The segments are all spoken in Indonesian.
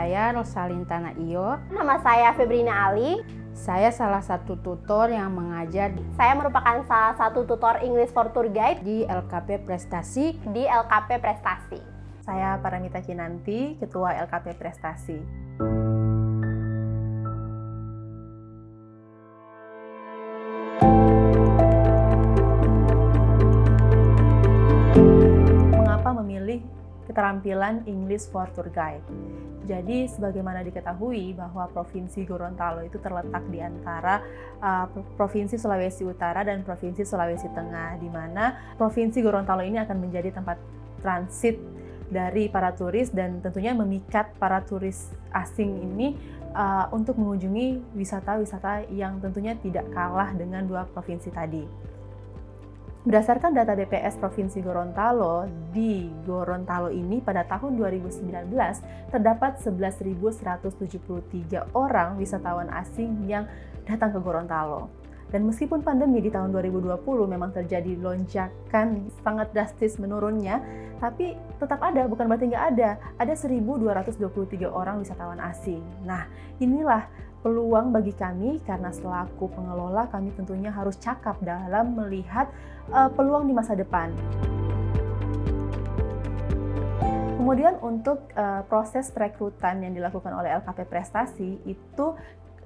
saya Rosalinta Naiyo. Nama saya Febrina Ali. Saya salah satu tutor yang mengajar. Saya merupakan salah satu tutor English for Tour Guide di LKP Prestasi. Saya Paramita Kinanti, Ketua LKP Prestasi. Mengapa memilih keterampilan English for Tour Guide? Jadi, sebagaimana diketahui bahwa Provinsi Gorontalo itu terletak di antara Provinsi Sulawesi Utara dan Provinsi Sulawesi Tengah, di mana Provinsi Gorontalo ini akan menjadi tempat transit dari para turis dan tentunya memikat para turis asing ini untuk mengunjungi wisata-wisata yang tentunya tidak kalah dengan dua provinsi tadi. Berdasarkan data BPS Provinsi Gorontalo, di Gorontalo ini pada tahun 2019 terdapat 11.173 orang wisatawan asing yang datang ke Gorontalo. Dan meskipun pandemi di tahun 2020 memang terjadi lonjakan sangat drastis menurunnya, tapi tetap ada, bukan berarti nggak ada. Ada 1.223 orang wisatawan asing. Nah, inilah peluang bagi kami karena selaku pengelola kami tentunya harus cakap dalam melihat peluang di masa depan. Kemudian untuk proses perekrutan yang dilakukan oleh LKP Prestasi itu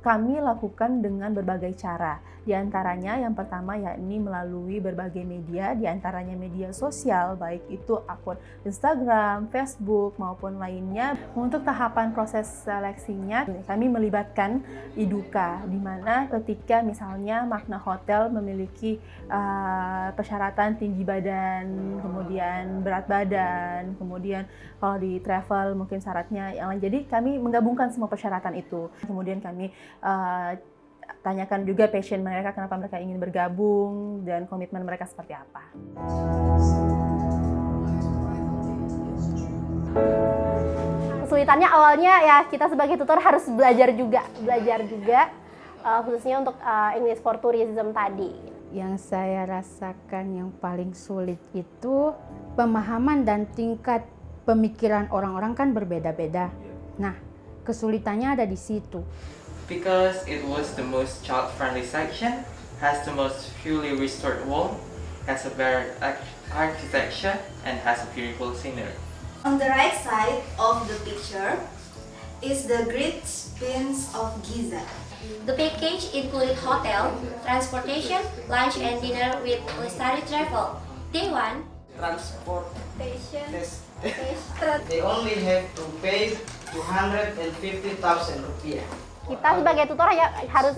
kami lakukan dengan berbagai cara. Di antaranya yang pertama yakni melalui berbagai media, di antaranya media sosial, baik itu akun Instagram, Facebook, maupun lainnya. Untuk tahapan proses seleksinya, kami melibatkan IDUKA, di mana ketika misalnya Magna Hotel memiliki persyaratan tinggi badan, kemudian berat badan, kemudian kalau di travel mungkin syaratnya yang lain. Jadi kami menggabungkan semua persyaratan itu. Kemudian kami tanyakan juga passion mereka, kenapa mereka ingin bergabung dan komitmen mereka seperti apa. Kesulitannya awalnya ya kita sebagai tutor harus belajar juga khususnya untuk English for Tourism tadi. Yang saya rasakan yang paling sulit itu pemahaman dan tingkat pemikiran orang-orang kan berbeda-beda. Nah, kesulitannya ada di situ. Because it was the most child-friendly section, has the most fully restored wall, has a better architecture, and has a beautiful scenery. On the right side of the picture is the Great Sphinx of Giza. The package included hotel, transportation, lunch and dinner with Lestari Travel. Day 1. Transportation. They only have to pay 250,000 rupiah. Kita sebagai tutor harus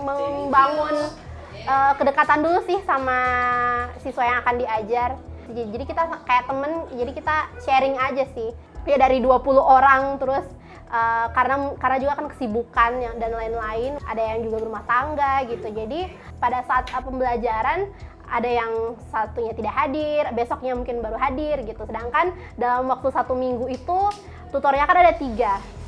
membangun kedekatan dulu sih sama siswa yang akan diajar. Jadi kita kayak temen, jadi kita sharing aja sih. Ya dari 20 orang terus karena juga kan kesibukan dan lain-lain, ada yang juga berumah tangga gitu. Jadi pada saat pembelajaran ada yang satunya tidak hadir, besoknya mungkin baru hadir gitu. Sedangkan dalam waktu 1 minggu itu tutornya kan ada 3.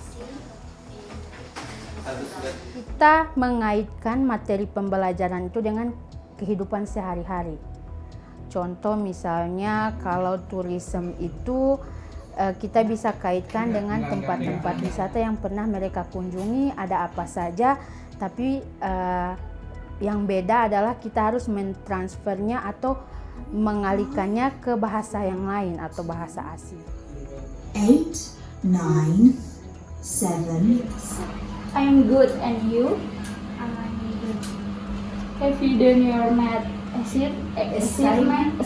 Kita mengaitkan materi pembelajaran itu dengan kehidupan sehari-hari. Contoh misalnya kalau tourism itu kita bisa kaitkan dengan tempat-tempat wisata yang pernah mereka kunjungi, ada apa saja, tapi yang beda adalah kita harus mentransfernya atau mengalihkannya ke bahasa yang lain atau bahasa asing. 8, 9, 7. I'm good, and you? I'm good. Have you done your math assignment?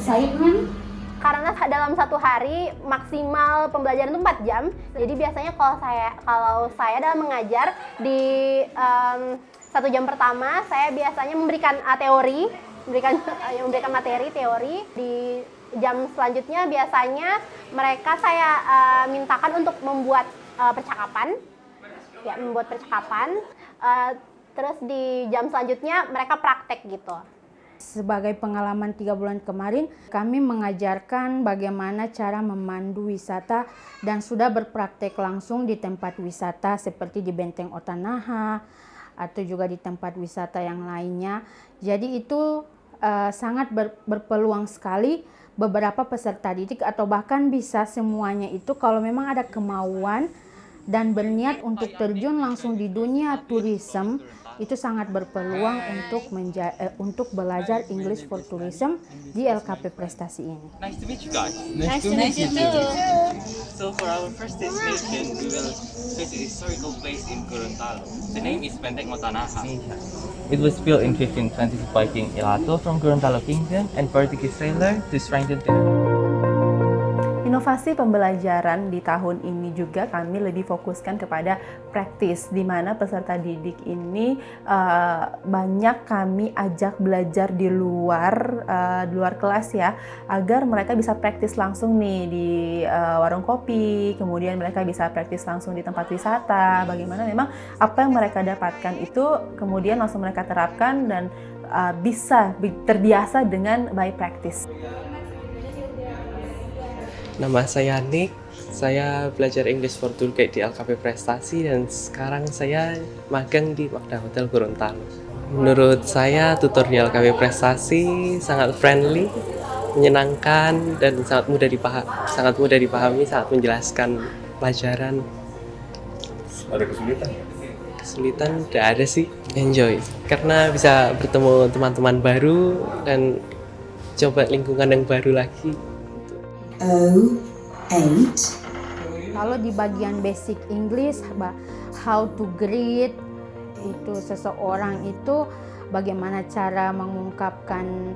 Karena dalam 1 hari maksimal pembelajaran itu 4 jam. Jadi biasanya kalau saya dalam mengajar di 1 jam pertama saya biasanya memberikan teori, memberikan materi teori. Di jam selanjutnya biasanya mereka saya mintakan untuk membuat percakapan. Terus di jam selanjutnya mereka praktek gitu. Sebagai pengalaman 3 bulan kemarin, kami mengajarkan bagaimana cara memandu wisata dan sudah berpraktek langsung di tempat wisata seperti di Benteng Otanaha atau juga di tempat wisata yang lainnya. Jadi itu sangat berpeluang sekali beberapa peserta didik atau bahkan bisa semuanya itu kalau memang ada kemauan dan berniat untuk terjun langsung di dunia tourism, itu sangat berpeluang untuk belajar English for Tourism di LKP Prestasi ini. Nice to meet you guys. Nice to meet you too. So for our first destination, we will visit a historical place in Gorontalo. The name is Benteng Otanaha. It was built in 1520 by King Ilato from Gorontalo Kingdom and Portuguese sailor to strengthen the Inovasi pembelajaran di tahun ini juga kami lebih fokuskan kepada praktis, di mana peserta didik ini banyak kami ajak belajar di luar kelas ya, agar mereka bisa praktis langsung nih di warung kopi, kemudian mereka bisa praktis langsung di tempat wisata, bagaimana memang apa yang mereka dapatkan itu kemudian langsung mereka terapkan dan bisa terbiasa dengan by practice. Nama saya Nick, saya belajar English for Tour Guide di LKP Prestasi dan sekarang saya magang di Magda Hotel Gorontalo. Menurut saya tutor di LKP Prestasi sangat friendly, menyenangkan dan sangat mudah dipahami, sangat menjelaskan pelajaran. Ada kesulitan? Kesulitan tidak ada sih, enjoy. Karena bisa bertemu teman-teman baru dan coba lingkungan yang baru lagi. O8. Kalau di bagian basic English, how to greet, itu seseorang itu bagaimana cara mengungkapkan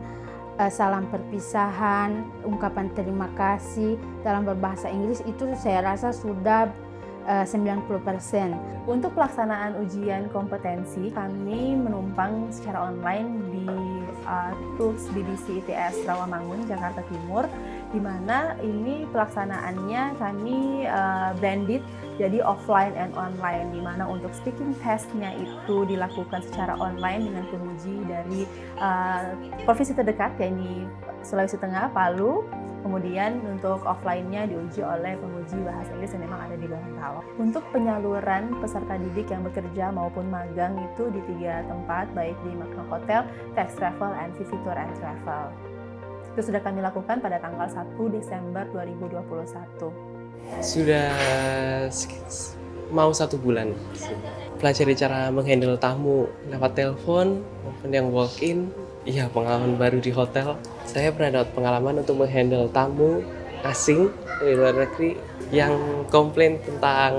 salam perpisahan, ungkapan terima kasih dalam berbahasa Inggris, itu saya rasa sudah 90%. Untuk pelaksanaan ujian kompetensi, kami menumpang secara online di Tools BBC ITS Rawamangun, Jakarta Timur, di mana ini pelaksanaannya kami blended jadi offline and online, di mana untuk speaking testnya itu dilakukan secara online dengan penguji dari provinsi terdekat, yaitu Sulawesi Tengah, Palu. Kemudian untuk offline-nya diuji oleh penguji bahasa Inggris yang memang ada di Gorontalo. Untuk penyaluran peserta didik yang bekerja maupun magang itu di 3 tempat, baik di Magna Hotel, Tax Travel, and Vivi Tour and Travel. Itu sudah kami lakukan pada tanggal 1 Desember 2021. Sudah mau 1 bulan. Pelajari cara menghandle tamu lewat telepon maupun yang walk-in. Iya, pengalaman baru di hotel. Saya pernah dapat pengalaman untuk menghandle tamu asing dari luar negeri yang komplain tentang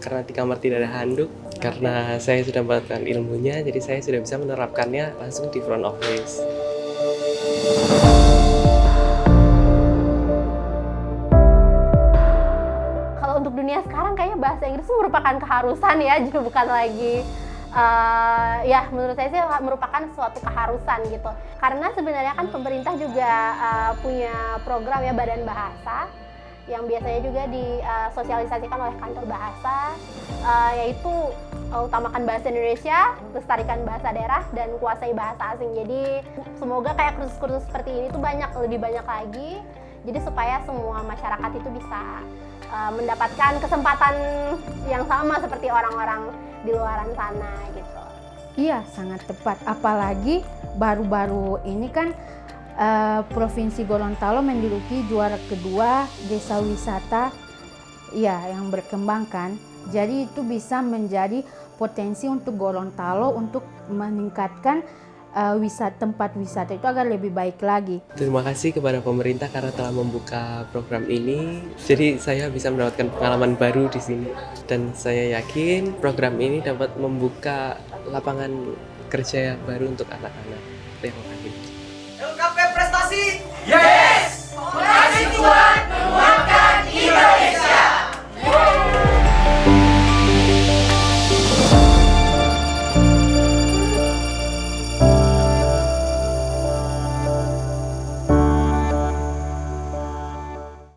karena di kamar tidak ada handuk. Karena saya sudah mendapatkan ilmunya, jadi saya sudah bisa menerapkannya langsung di front office. Kalau untuk dunia sekarang kayaknya bahasa Inggris itu merupakan keharusan ya, jadi bukan lagi ya menurut saya sih merupakan suatu keharusan gitu. Karena sebenarnya kan pemerintah juga punya program ya, Badan Bahasa, yang biasanya juga disosialisasikan oleh kantor bahasa, yaitu utamakan bahasa Indonesia, lestarikan bahasa daerah, dan kuasai bahasa asing. Jadi semoga kayak kursus-kursus seperti ini tuh lebih banyak lagi, jadi supaya semua masyarakat itu bisa mendapatkan kesempatan yang sama seperti orang-orang di luaran sana gitu. Iya, sangat tepat. Apalagi baru-baru ini kan Provinsi Gorontalo menduduki juara kedua desa wisata yang berkembang kan. Jadi itu bisa menjadi potensi untuk Gorontalo untuk meningkatkan tempat wisata itu agar lebih baik lagi. Terima kasih kepada pemerintah karena telah membuka program ini. Jadi saya bisa mendapatkan pengalaman baru di sini dan saya yakin program ini dapat membuka lapangan kerja baru untuk anak-anak. Terima kasih. LKP Prestasi. Yeay!